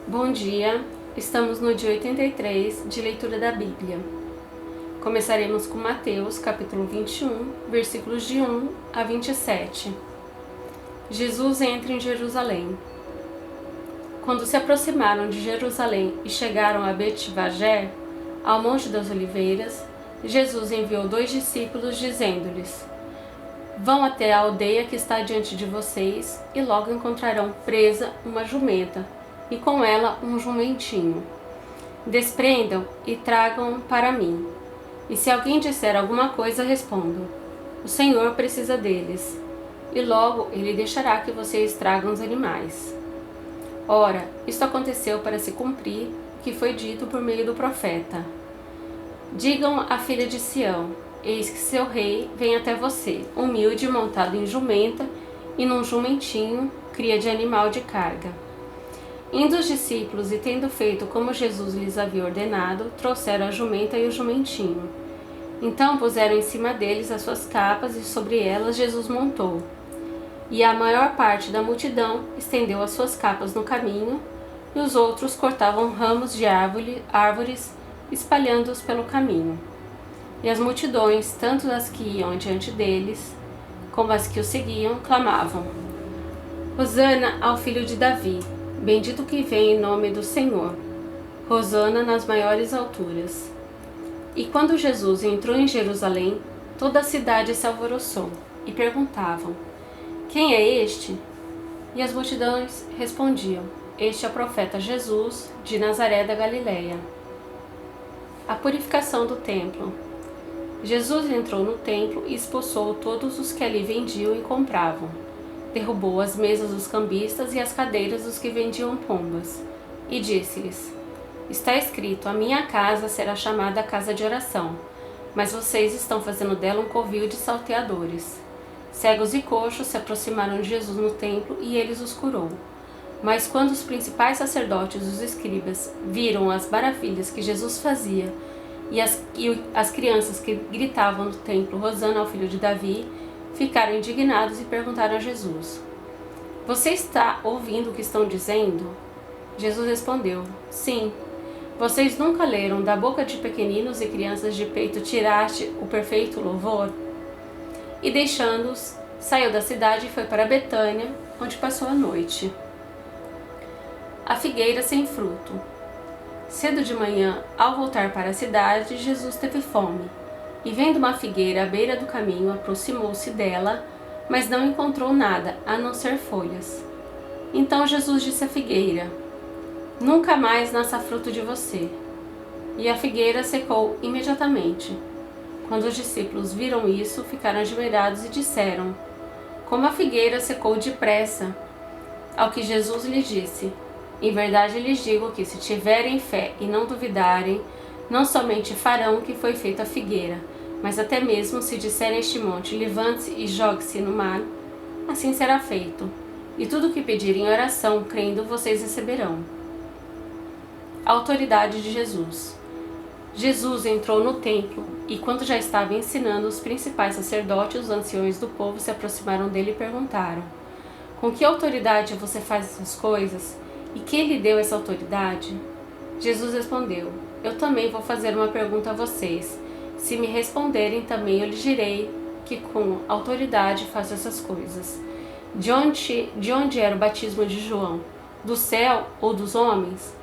Bom dia, estamos no dia 83 de leitura da Bíblia. Começaremos com Mateus, capítulo 21, versículos de 1 a 27. Jesus entra em Jerusalém. Quando se aproximaram de Jerusalém e chegaram a Betfagé, ao Monte das Oliveiras, Jesus enviou 2 discípulos, dizendo-lhes: Vão até a aldeia que está diante de vocês e logo encontrarão presa uma jumenta e com ela um jumentinho. Desprendam e tragam para mim. E se alguém disser alguma coisa, respondam: O Senhor precisa deles, e logo ele deixará que vocês tragam os animais. Ora, isto aconteceu para se cumprir o que foi dito por meio do profeta. Digam à filha de Sião: Eis que seu rei vem até você, humilde, montado em jumenta e num jumentinho, cria de animal de carga. Indo os discípulos e tendo feito como Jesus lhes havia ordenado, trouxeram a jumenta e o jumentinho. Então puseram em cima deles as suas capas e sobre elas Jesus montou. E a maior parte da multidão estendeu as suas capas no caminho, e os outros cortavam ramos de árvores, espalhando-os pelo caminho. E as multidões, tanto as que iam diante deles, como as que o seguiam, clamavam: Hosana ao filho de Davi! Bendito que vem em nome do Senhor. Hosana nas maiores alturas. E quando Jesus entrou em Jerusalém, toda a cidade se alvoroçou e perguntavam: Quem é este? E as multidões respondiam: Este é o profeta Jesus, de Nazaré da Galileia. A purificação do templo. Jesus entrou no templo e expulsou todos os que ali vendiam e compravam. Derrubou as mesas dos cambistas e as cadeiras dos que vendiam pombas, e disse-lhes: Está escrito, a minha casa será chamada casa de oração, mas vocês estão fazendo dela um covil de salteadores. Cegos e coxos se aproximaram de Jesus no templo e ele os curou. Mas quando os principais sacerdotes e os escribas viram as maravilhas que Jesus fazia e as crianças que gritavam no templo, Hosana ao filho de Davi, ficaram indignados e perguntaram a Jesus: Você está ouvindo o que estão dizendo? Jesus respondeu: Sim. Vocês nunca leram: Da boca de pequeninos e crianças de peito tiraste o perfeito louvor? E deixando-os, saiu da cidade e foi para Betânia, onde passou a noite. A figueira sem fruto. Cedo de manhã, ao voltar para a cidade, Jesus teve fome. E vendo uma figueira à beira do caminho, aproximou-se dela, mas não encontrou nada, a não ser folhas. Então Jesus disse à figueira: Nunca mais nasça fruto de você. E a figueira secou imediatamente. Quando os discípulos viram isso, ficaram admirados e disseram: Como a figueira secou depressa! Ao que Jesus lhes disse: Em verdade lhes digo que, se tiverem fé e não duvidarem, não somente farão o que foi feito à figueira, mas até mesmo se disserem este monte: levante-se e jogue-se no mar, assim será feito. E tudo o que pedirem em oração, crendo, vocês receberão. A autoridade de Jesus. Jesus entrou no templo, e quando já estava ensinando, os principais sacerdotes e os anciões do povo se aproximaram dele e perguntaram: Com que autoridade você faz essas coisas? E quem lhe deu essa autoridade? Jesus respondeu: Eu também vou fazer uma pergunta a vocês. Se me responderem, também eu lhes direi que com autoridade faço essas coisas. De onde era o batismo de João? Do céu ou dos homens?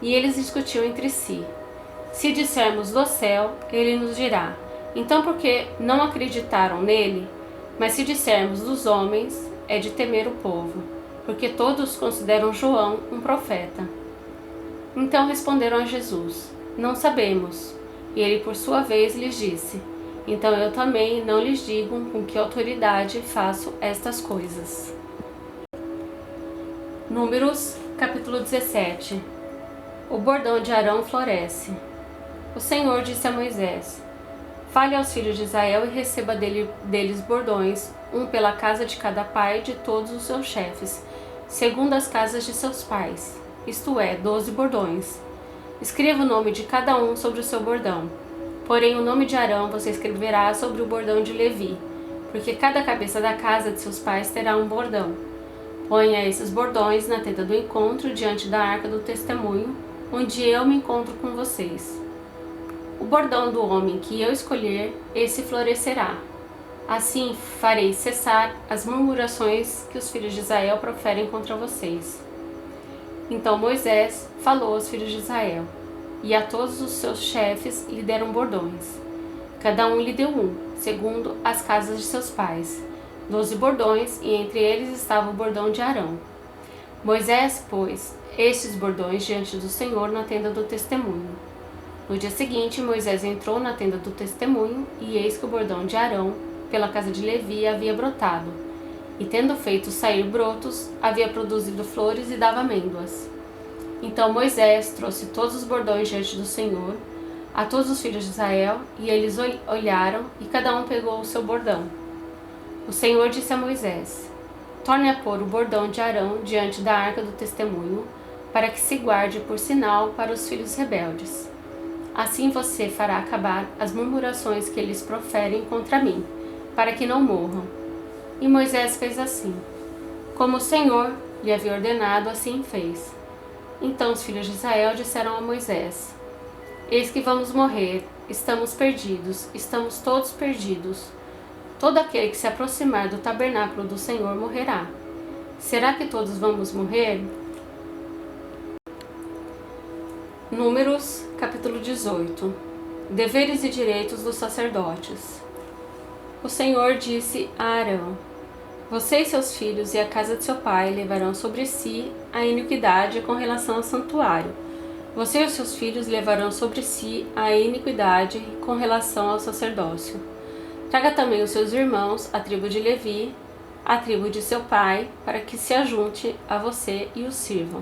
E eles discutiam entre si. Se dissermos do céu, ele nos dirá: Então por que não acreditaram nele? Mas se dissermos dos homens, é de temer o povo, porque todos consideram João um profeta. Então responderam a Jesus: Não sabemos. E ele por sua vez lhes disse: Então eu também não lhes digo com que autoridade faço estas coisas. Números, capítulo 17. O bordão de Arão floresce. O Senhor disse a Moisés: Fale aos filhos de Israel e receba deles bordões, um pela casa de cada pai de todos os seus chefes, segundo as casas de seus pais, isto é, 12 bordões. Escreva o nome de cada um sobre o seu bordão. Porém, o nome de Arão você escreverá sobre o bordão de Levi, porque cada cabeça da casa de seus pais terá um bordão. Ponha esses bordões na tenda do encontro diante da arca do testemunho, onde eu me encontro com vocês. O bordão do homem que eu escolher, esse florescerá. Assim farei cessar as murmurações que os filhos de Israel proferem contra vocês. Então Moisés falou aos filhos de Israel, e a todos os seus chefes lhe deram bordões. Cada um lhe deu um, segundo as casas de seus pais, 12 bordões, e entre eles estava o bordão de Arão. Moisés pôs estes bordões diante do Senhor na tenda do testemunho. No dia seguinte, Moisés entrou na tenda do testemunho, e eis que o bordão de Arão, pela casa de Levi, havia brotado, e tendo feito sair brotos, havia produzido flores e dava amêndoas. Então Moisés trouxe todos os bordões diante do Senhor, a todos os filhos de Israel, e eles olharam, e cada um pegou o seu bordão. O Senhor disse a Moisés: torne a pôr o bordão de Arão diante da arca do testemunho, para que se guarde por sinal para os filhos rebeldes. Assim você fará acabar as murmurações que eles proferem contra mim, para que não morram. E Moisés fez assim. Como o Senhor lhe havia ordenado, assim fez. Então os filhos de Israel disseram a Moisés: eis que vamos morrer, estamos perdidos, estamos todos perdidos. Todo aquele que se aproximar do tabernáculo do Senhor morrerá. Será que todos vamos morrer? Números, capítulo 18. Deveres e direitos dos sacerdotes. O Senhor disse a Arão: você e seus filhos e a casa de seu pai levarão sobre si a iniquidade com relação ao santuário. Você e os seus filhos levarão sobre si a iniquidade com relação ao sacerdócio. Traga também os seus irmãos, a tribo de Levi, a tribo de seu pai, para que se ajunte a você e os sirvam,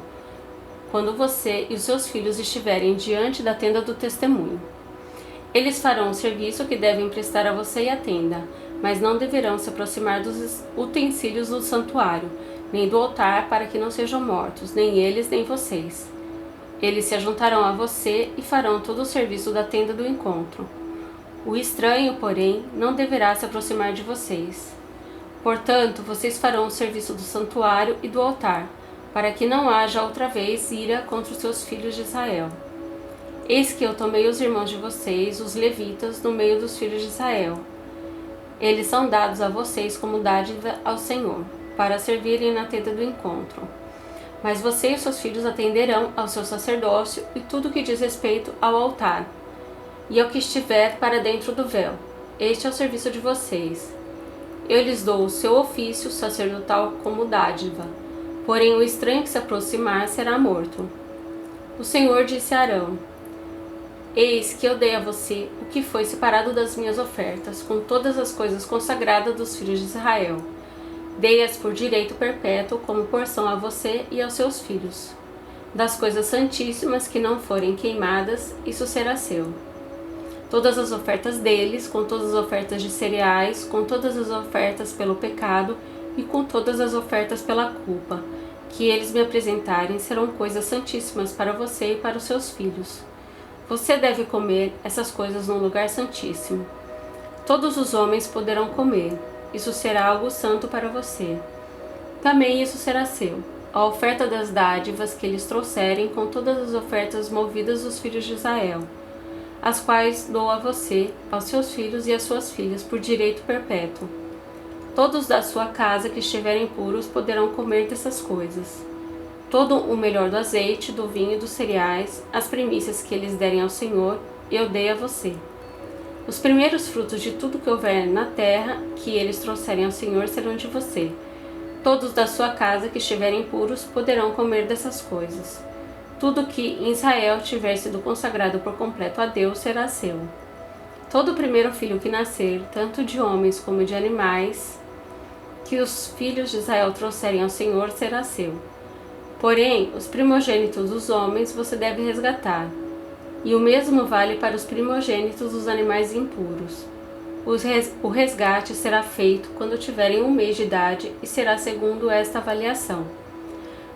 quando você e os seus filhos estiverem diante da tenda do testemunho. Eles farão o serviço que devem prestar a você e à tenda, mas não deverão se aproximar dos utensílios do santuário, nem do altar, para que não sejam mortos, nem eles nem vocês. Eles se ajuntarão a você e farão todo o serviço da tenda do encontro. O estranho, porém, não deverá se aproximar de vocês. Portanto, vocês farão o serviço do santuário e do altar, para que não haja outra vez ira contra os seus filhos de Israel. Eis que eu tomei os irmãos de vocês, os levitas, do meio dos filhos de Israel. Eles são dados a vocês como dádiva ao Senhor, para servirem na tenda do encontro. Mas você e seus filhos atenderão ao seu sacerdócio e tudo que diz respeito ao altar, e ao que estiver para dentro do véu. Este é o serviço de vocês. Eu lhes dou o seu ofício sacerdotal como dádiva, porém o estranho que se aproximar será morto. O Senhor disse a Arão: eis que eu dei a você o que foi separado das minhas ofertas, com todas as coisas consagradas dos filhos de Israel. Dei-as por direito perpétuo como porção a você e aos seus filhos. Das coisas santíssimas que não forem queimadas, isso será seu. Todas as ofertas deles, com todas as ofertas de cereais, com todas as ofertas pelo pecado e com todas as ofertas pela culpa, que eles me apresentarem, serão coisas santíssimas para você e para os seus filhos. Você deve comer essas coisas num lugar santíssimo. Todos os homens poderão comer. Isso será algo santo para você. Também isso será seu, a oferta das dádivas que eles trouxerem, com todas as ofertas movidas dos filhos de Israel, as quais dou a você, aos seus filhos e às suas filhas, por direito perpétuo. Todos da sua casa que estiverem puros poderão comer dessas coisas. Todo o melhor do azeite, do vinho e dos cereais, as primícias que eles derem ao Senhor, eu dei a você. Os primeiros frutos de tudo que houver na terra, que eles trouxerem ao Senhor, serão de você. Todos da sua casa que estiverem puros poderão comer dessas coisas. Tudo que em Israel tiver sido consagrado por completo a Deus será seu. Todo o primeiro filho que nascer, tanto de homens como de animais, que os filhos de Israel trouxerem ao Senhor, será seu. Porém, os primogênitos dos homens você deve resgatar, e o mesmo vale para os primogênitos dos animais impuros. O resgate será feito quando tiverem 1 mês de idade e será segundo esta avaliação.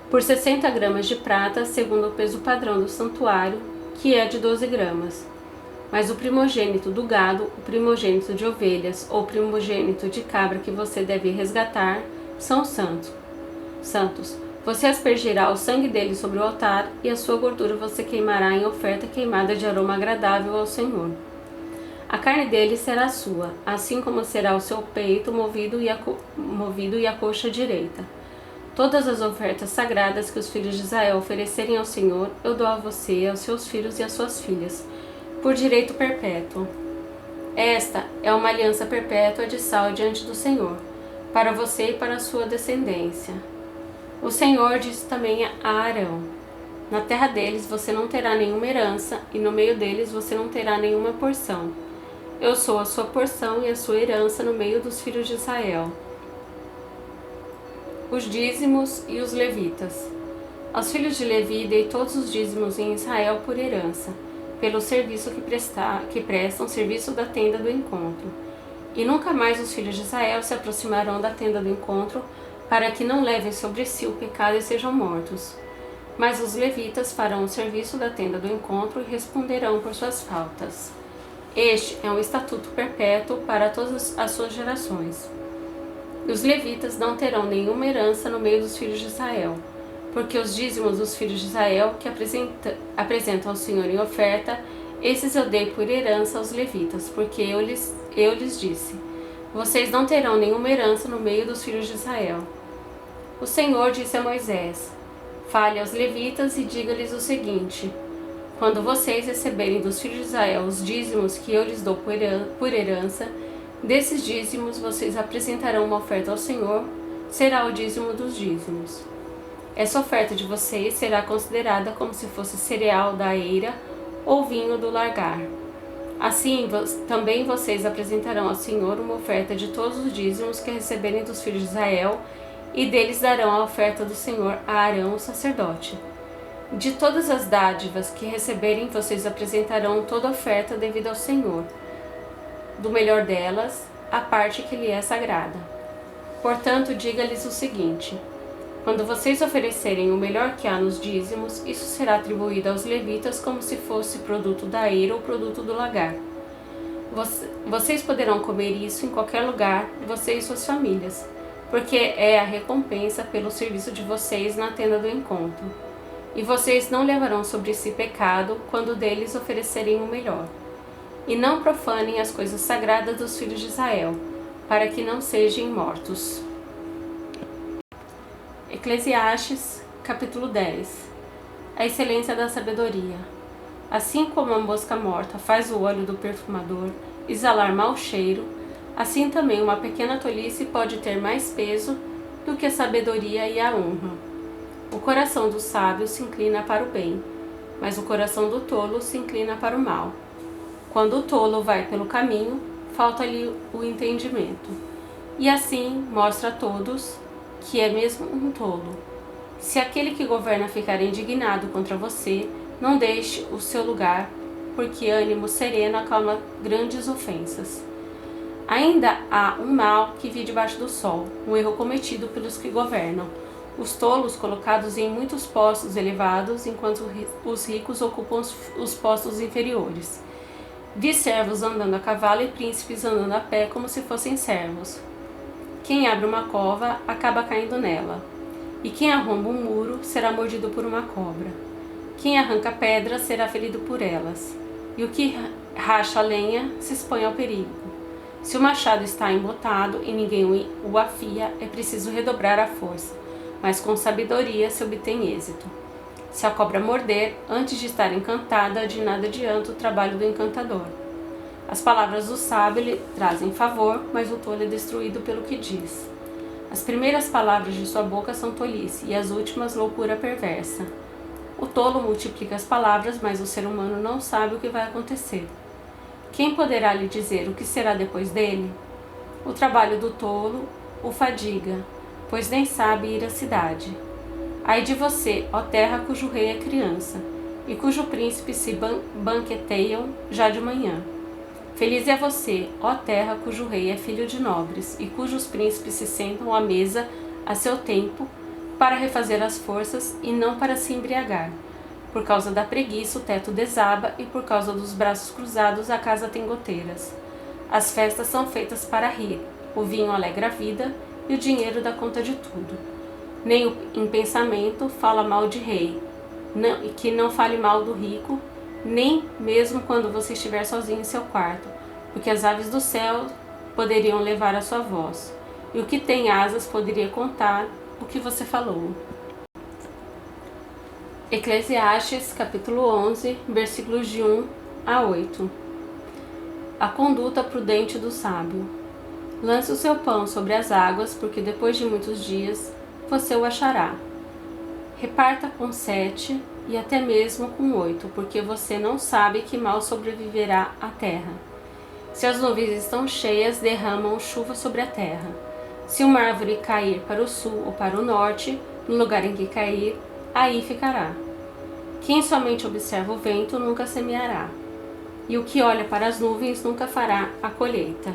Por 60 gramas de prata, segundo o peso padrão do santuário, que é de 12 gramas. Mas o primogênito do gado, o primogênito de ovelhas ou o primogênito de cabra que você deve resgatar, são santos. santos. Você aspergirá o sangue dele sobre o altar, e a sua gordura você queimará em oferta queimada de aroma agradável ao Senhor. A carne dele será sua, assim como será o seu peito movido e a coxa direita. Todas as ofertas sagradas que os filhos de Israel oferecerem ao Senhor, eu dou a você, aos seus filhos e às suas filhas, por direito perpétuo. Esta é uma aliança perpétua de sal diante do Senhor, para você e para a sua descendência. O Senhor disse também a Arão: na terra deles você não terá nenhuma herança, e no meio deles você não terá nenhuma porção. Eu sou a sua porção e a sua herança no meio dos filhos de Israel. Os dízimos e os levitas. Aos filhos de Levi dei todos os dízimos em Israel por herança, pelo serviço que prestam serviço da tenda do encontro. E nunca mais os filhos de Israel se aproximarão da tenda do encontro, para que não levem sobre si o pecado e sejam mortos. Mas os levitas farão o serviço da tenda do encontro e responderão por suas faltas. Este é um estatuto perpétuo para todas as suas gerações. E os levitas não terão nenhuma herança no meio dos filhos de Israel, porque os dízimos dos filhos de Israel que apresentam ao Senhor em oferta, esses eu dei por herança aos levitas, porque eu lhes disse: vocês não terão nenhuma herança no meio dos filhos de Israel. O Senhor disse a Moisés: fale aos levitas e diga-lhes o seguinte: quando vocês receberem dos filhos de Israel os dízimos que eu lhes dou por herança, desses dízimos vocês apresentarão uma oferta ao Senhor, será o dízimo dos dízimos. Essa oferta de vocês será considerada como se fosse cereal da eira ou vinho do largar. Assim, também vocês apresentarão ao Senhor uma oferta de todos os dízimos que receberem dos filhos de Israel, e deles darão a oferta do Senhor a Arão, o sacerdote. De todas as dádivas que receberem, vocês apresentarão toda oferta devida ao Senhor, do melhor delas, a parte que lhe é sagrada. Portanto, diga-lhes o seguinte: quando vocês oferecerem o melhor que há nos dízimos, isso será atribuído aos levitas como se fosse produto da eira ou produto do lagar. Vocês poderão comer isso em qualquer lugar, vocês e suas famílias, porque é a recompensa pelo serviço de vocês na tenda do encontro. E vocês não levarão sobre si pecado quando deles oferecerem o melhor. E não profanem as coisas sagradas dos filhos de Israel, para que não sejam mortos. Eclesiastes, capítulo 10. A excelência da sabedoria. Assim como a mosca morta faz o óleo do perfumador exalar mau cheiro, assim também uma pequena tolice pode ter mais peso do que a sabedoria e a honra. O coração do sábio se inclina para o bem, mas o coração do tolo se inclina para o mal. Quando o tolo vai pelo caminho, falta-lhe o entendimento, e assim mostra a todos que é mesmo um tolo. Se aquele que governa ficar indignado contra você, não deixe o seu lugar, porque ânimo sereno acalma grandes ofensas. Ainda há um mal que vi debaixo do sol, um erro cometido pelos que governam. Os tolos colocados em muitos postos elevados, enquanto os ricos ocupam os postos inferiores. Vi servos andando a cavalo e príncipes andando a pé como se fossem servos. Quem abre uma cova acaba caindo nela, e quem arromba um muro será mordido por uma cobra. Quem arranca pedras será ferido por elas, e o que racha a lenha se expõe ao perigo. Se o machado está embotado e ninguém o afia, é preciso redobrar a força, mas com sabedoria se obtém êxito. Se a cobra morder, antes de estar encantada, de nada adianta o trabalho do encantador. As palavras do sábio lhe trazem favor, mas o tolo é destruído pelo que diz. As primeiras palavras de sua boca são tolice, e as últimas loucura perversa. O tolo multiplica as palavras, mas o ser humano não sabe o que vai acontecer. Quem poderá lhe dizer o que será depois dele? O trabalho do tolo o fadiga, pois nem sabe ir à cidade. Ai de você, ó terra cujo rei é criança, e cujo príncipe se banqueteiam já de manhã. Feliz é você, ó terra cujo rei é filho de nobres, e cujos príncipes se sentam à mesa a seu tempo, para refazer as forças e não para se embriagar. Por causa da preguiça o teto desaba, e por causa dos braços cruzados a casa tem goteiras. As festas são feitas para rir, o vinho alegra a vida, e o dinheiro dá conta de tudo. nem em pensamento fala mal de rei, que não fale mal do rico, nem mesmo quando você estiver sozinho em seu quarto, porque as aves do céu poderiam levar a sua voz, e o que tem asas poderia contar o que você falou. Eclesiastes capítulo 11, versículos de 1 a 8. A conduta prudente do sábio. Lance o seu pão sobre as águas, porque depois de muitos dias você o achará. Reparta com 7 e até mesmo com 8, porque você não sabe que mal sobreviverá à terra. Se as nuvens estão cheias, derramam chuva sobre a terra. Se uma árvore cair para o sul ou para o norte, no lugar em que cair, aí ficará. Quem somente observa o vento nunca semeará, e o que olha para as nuvens nunca fará a colheita.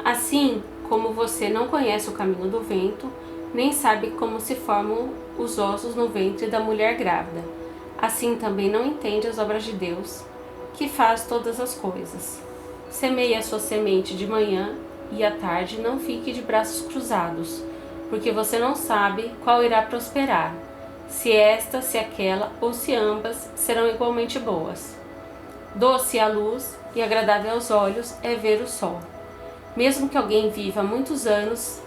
Assim como você não conhece o caminho do vento, nem sabe como se formam os ossos no ventre da mulher grávida, assim também não entende as obras de Deus, que faz todas as coisas. Semeie a sua semente de manhã e à tarde, não fique de braços cruzados, porque você não sabe qual irá prosperar, se esta, se aquela ou se ambas serão igualmente boas. Doce à luz e agradável aos olhos é ver o sol. Mesmo que alguém viva muitos anos,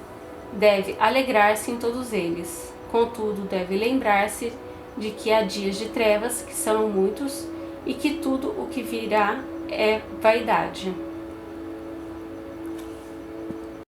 deve alegrar-se em todos eles. Contudo, deve lembrar-se de que há dias de trevas, que são muitos, e que tudo o que virá é vaidade.